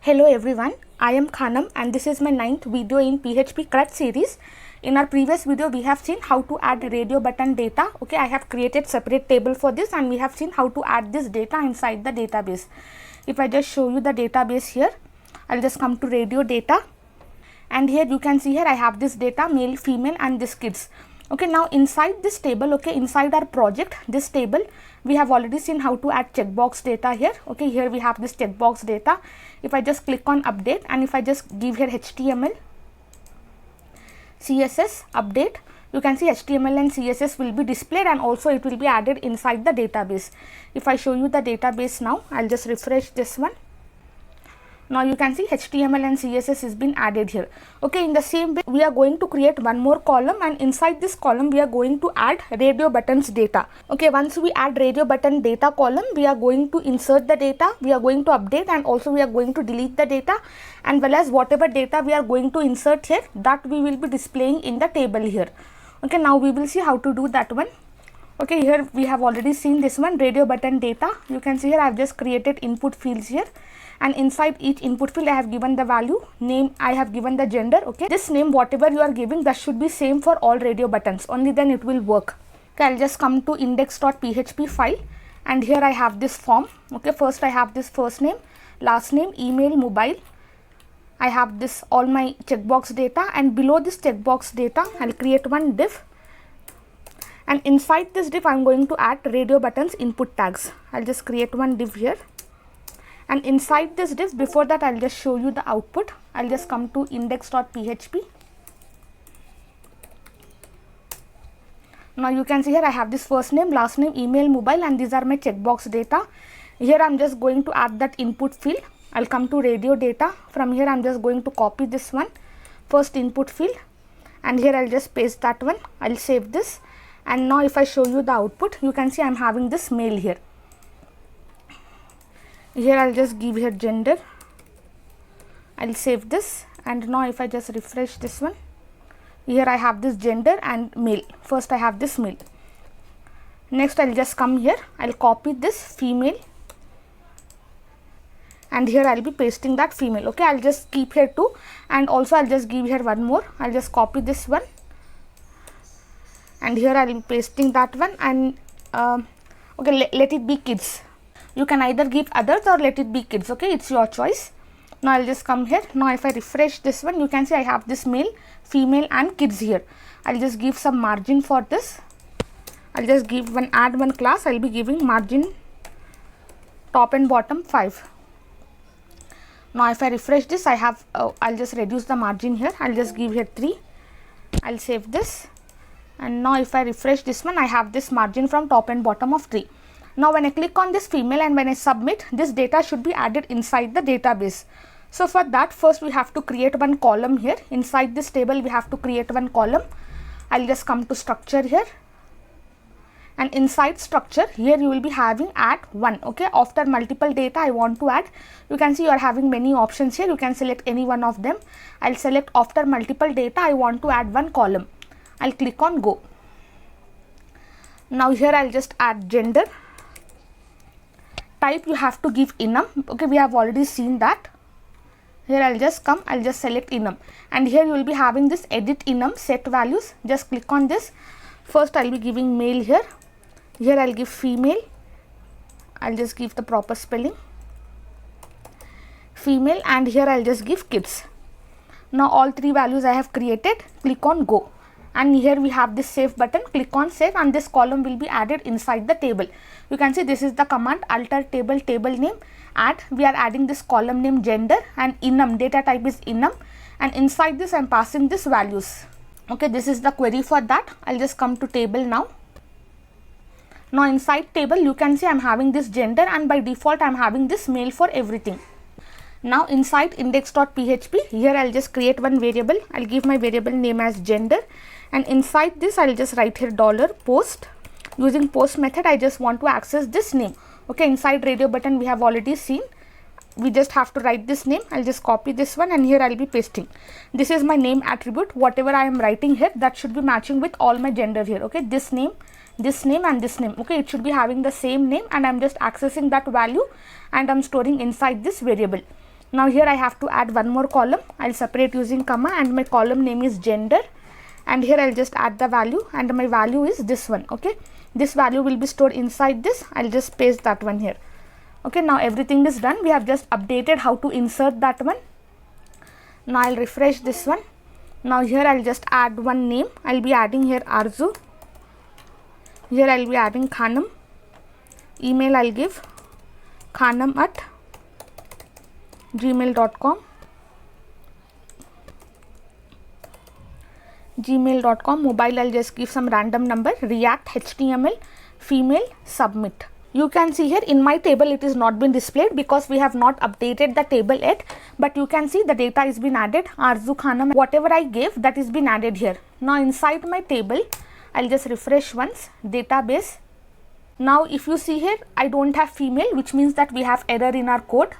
Hello everyone, I am Khanam and this is my 9th video in PHP CRUD series. In our previous video we have seen how to add radio button data. Okay, I have created separate table for this and we have seen how to add this data inside the database. If I just show you the database here, I'll just come to radio data and here you can see here I have this data male, female and this kids. Okay, now inside this table, okay, inside our project, this table, we have already seen how to add checkbox data here. Okay, here we have this checkbox data. If I just click on update and if I just give here HTML, CSS, update, you can see HTML and CSS will be displayed and also it will be added inside the database. If I show you the database now, I'll just refresh this one. Now you can see HTML and CSS has been added here. Okay, in the same way we are going to create one more column and inside this column we are going to add radio buttons data. Okay, once we add radio button data column, we are going to insert the data, we are going to update and also we are going to delete the data, and well as whatever data we are going to insert here, that we will be displaying in the table here. Okay, now we will see how to do that one. Okay, here we have already seen this one, radio button data. You can see here I have just created input fields here. And inside each input field I have given the value, name, I have given the gender. Okay, this name whatever you are giving, that should be same for all radio buttons, only then it will work. Okay, I'll just come to index.php file and here I have this form. Okay, first I have this first name, last name, email, mobile. I have this all my checkbox data and below this checkbox data I'll create one div and inside this div I'm going to add radio buttons input tags. I'll just create one div here. And inside this div, before that I'll just show you the output. I'll just come to index.php. Now you can see here I have this first name, last name, email, mobile and these are my checkbox data. Here I'm just going to add that input field. I'll come to radio data. From here I'm just going to copy this one, first input field, and here I'll just paste that one. I'll save this and now if I show you the output, you can see I'm having this male here. Here I'll just give here gender, I'll save this and now if I just refresh this one, here I have this gender and male. First I have this male. Next I'll just come here, I'll copy this female and here I'll be pasting that female. Okay, I'll just keep here 2 and also I'll just give here one more. I'll just copy this one and here I'll be pasting that one and okay, let it be kids. You can either give others or let it be kids. Okay, it's your choice. Now I'll just come here. Now if I refresh this one, you can see I have this male, female and kids here. I'll just give some margin for this. I'll just give add one class. I'll be giving margin top and bottom 5. Now if I refresh this, I have I'll just reduce the margin here. I'll just give here 3. I'll save this and now if I refresh this one, I have this margin from top and bottom of 3. Now when I click on this female and when I submit, this data should be added inside the database. So for that, first we have to create one column here. Inside this table we have to create one column. I'll just come to structure here and inside structure here you will be having add one. Okay, after multiple data I want to add, you can see you are having many options here. You can select any one of them. I'll select after multiple data I want to add one column. I'll click on go. Now here I'll just add gender. Type you have to give enum. Okay, we have already seen that. Here I'll just come, I'll just select enum and here you will be having this edit enum set values. Just click on this. First I'll be giving male here. Here I'll give female. I'll just give the proper spelling. Female and here I'll just give kids. Now all 3 values I have created. Click on go. And here we have this save button. Click on save and this column will be added inside the table. You can see this is the command alter table, table name, add. We are adding this column name gender and enum, data type is enum, and inside this I am passing this values. Okay, this is the query for that. I'll just come to table now. Now inside table you can see I am having this gender and by default I am having this male for everything. Now inside index.php, here I'll just create one variable. I'll give my variable name as gender and inside this I'll just write here $post. Using post method I just want to access this name. Okay, inside radio button we have already seen. We just have to write this name. I'll just copy this one and here I'll be pasting. This is my name attribute. Whatever I am writing here, that should be matching with all my gender here. Okay, this name and this name. Okay, it should be having the same name and I'm just accessing that value and I'm storing inside this variable. Now here I have to add one more column. I'll separate using comma, and my column name is gender, and here I'll just add the value, and my value is this one. Okay, this value will be stored inside this. I'll just paste that one here. Okay, now everything is done. We have just updated how to insert that one. Now I'll refresh this one. Now here I'll just add one name. I'll be adding here Arzu. Here I'll be adding Khanam. Email I'll give khanam@gmail.com. gmail.com. Mobile I'll just give some random number. React HTML female submit. You can see here in my table it is not been displayed because we have not updated the table yet, but you can see the data is been added. Arzu Khanam, whatever I gave, that is been added here. Now inside my table I'll just refresh once. Database. Now if you see here, I don't have female, which means that we have error in our code.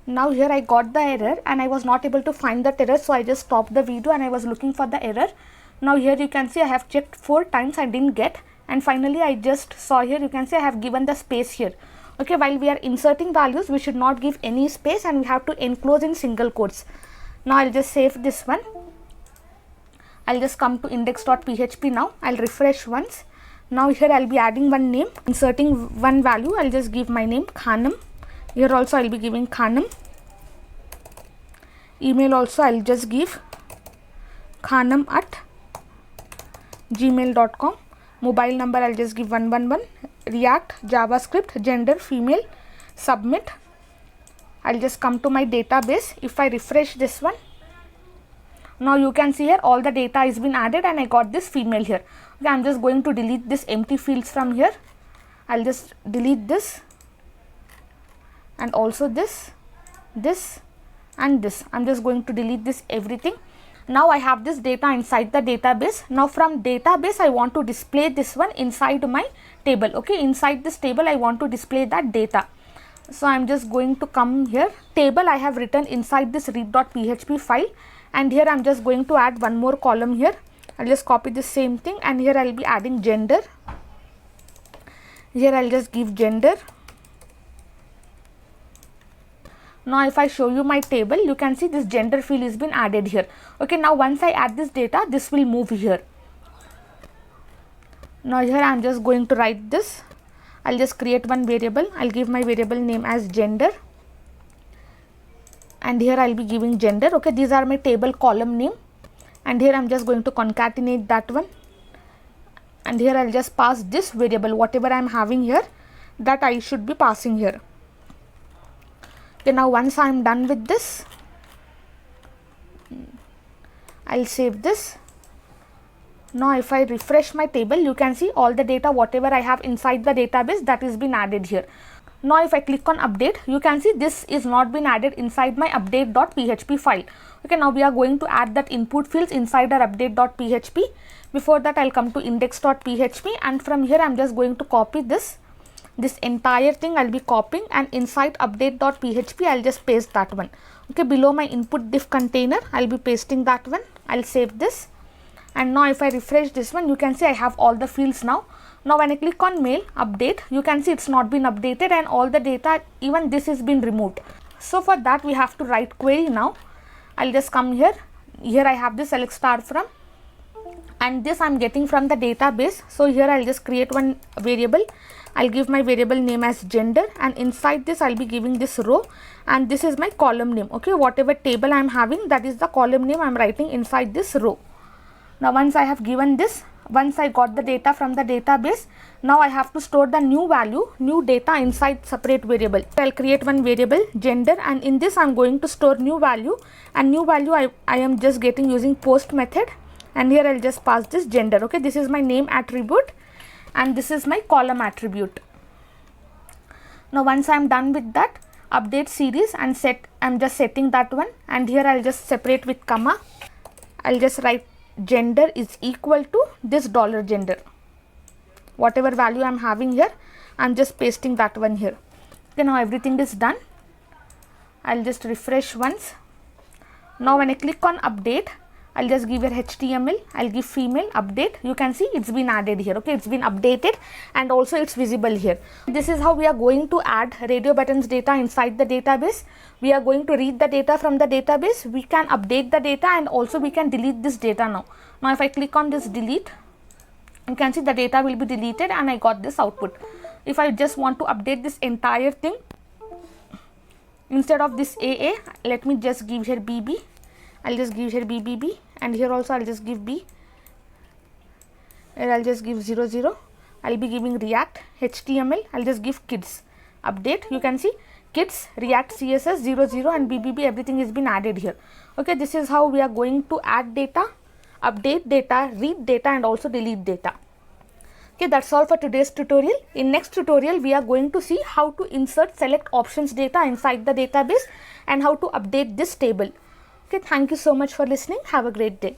Now here I got the error and I was not able to find that error, so I just stopped the video and I was looking for the error. Now here you can see I have checked 4 times, I didn't get, and finally I just saw here, you can see I have given the space here. Okay, while we are inserting values, we should not give any space and we have to enclose in single quotes. Now I'll just save this one. I'll just come to index.php now. I'll refresh once. Now here I'll be adding one name, inserting one value. I'll just give my name Khanam. Here also I'll be giving Khanam. Email also I'll just give khanam@gmail.com. Mobile number I'll just give 111. React, JavaScript, gender female, submit. I'll just come to my database. If I refresh this one, now you can see here all the data has been added and I got this female here. Okay, I'm just going to delete this empty fields from here. I'll just delete this and also this and this. I'm just going to delete this everything. Now I have this data inside the database. Now from database I want to display this one inside my table. Okay, inside this table I want to display that data. So I'm just going to come here. Table I have written inside this read.php file, and here I'm just going to add one more column here. I'll just copy the same thing and here I'll be adding gender. Here I'll just give gender. Now if I show you my table, you can see this gender field has been added here. Okay, now once I add this data, this will move here. Now here I'm just going to write this. I'll just create one variable. I'll give my variable name as gender, and here I'll be giving gender. Okay, these are my table column name, and here I'm just going to concatenate that one, and here I'll just pass this variable, whatever I'm having here, that I should be passing here. Okay, now once I'm done with this, I'll save this. Now if I refresh my table, you can see all the data whatever I have inside the database, that is been added here. Now if I click on update, you can see this is not been added inside my update.php file. Okay, now we are going to add that input fields inside our update.php. Before that I'll come to index.php, and from here I'm just going to copy this entire thing I'll be copying, and inside update.php I'll just paste that one. Okay, below my input div container I'll be pasting that one. I'll save this, and now if I refresh this one, you can see I have all the fields now. Now when I click on mail update, you can see it's not been updated and all the data, even this is been removed. So for that we have to write query now. I'll just come here. Here I have this select star from, and this I'm getting from the database. So here I'll just create one variable. I'll give my variable name as gender, and inside this I'll be giving this row, and this is my column name. Okay, whatever table I'm having, that is the column name I'm writing inside this row. Now once I have given this, once I got the data from the database, now I have to store the new value, new data inside separate variable. I'll create one variable gender, and in this I'm going to store new value, and new value I am just getting using post method, and here I'll just pass this gender. Okay, this is my name attribute and this is my column attribute. Now once I'm done with that, update series and set, I'm just setting that one, and here I'll just separate with comma. I'll just write gender is equal to this $gender. Whatever value I'm having here, I'm just pasting that one here. Okay, now everything is done. I'll just refresh once. Now when I click on update, I'll just give here HTML, I'll give female, update. You can see it's been added here. Okay, it's been updated and also it's visible here. This is how we are going to add radio buttons data inside the database. We are going to read the data from the database. We can update the data and also we can delete this data now. Now if I click on this delete, you can see the data will be deleted and I got this output. If I just want to update this entire thing, instead of this AA, let me just give here BB. I'll just give here BBB, and here also I'll just give B. Here I'll just give 00. I'll be giving React HTML. I'll just give kids update. You can see kids, React CSS 00 and BBB, everything has been added here. Okay, this is how we are going to add data, update data, read data and also delete data. Okay, that's all for today's tutorial. In next tutorial, we are going to see how to insert select options data inside the database and how to update this table. Okay, thank you so much for listening. Have a great day.